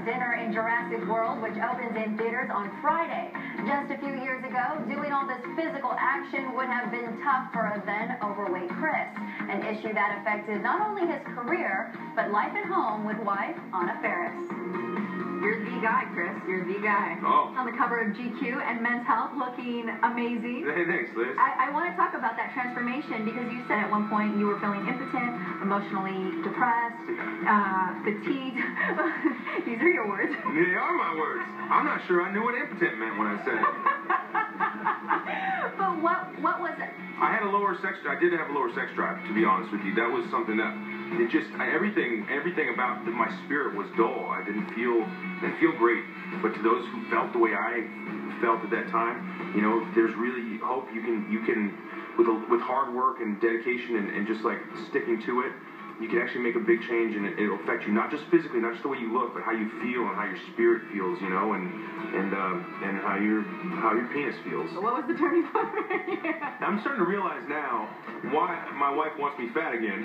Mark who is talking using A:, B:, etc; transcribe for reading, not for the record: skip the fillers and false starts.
A: Dinner in Jurassic World, which opens in theaters on Friday. Just a few years ago, doing all this physical action would have been tough for a then overweight Chris, an issue that affected not only his career, but life at home with wife Anna Faris.
B: You're the guy, Chris. You're the guy.
C: Oh.
B: On the cover of GQ and Men's Health, looking amazing.
C: Hey, thanks, Liz.
B: I want to talk about that transformation because you said at one point you were feeling impotent, emotionally depressed, fatigued. These are your words.
C: They are my words. I'm not sure I knew what impotent meant when I said it.
B: But what was it?
C: I had a lower sex. I did have a lower sex drive, to be honest with you. That was something that it just everything about my spirit was dull. I didn't feel great. But to those who felt the way I felt at that time, you know, there's really hope. You can with hard work and dedication and just like sticking to it, you can actually make a big change, and it'll affect you not just physically, not just the way you look, but how you feel and how your spirit feels, you know, and how your penis feels.
B: So what was the turning point?
C: I'm starting to realize now why my wife wants me fat again.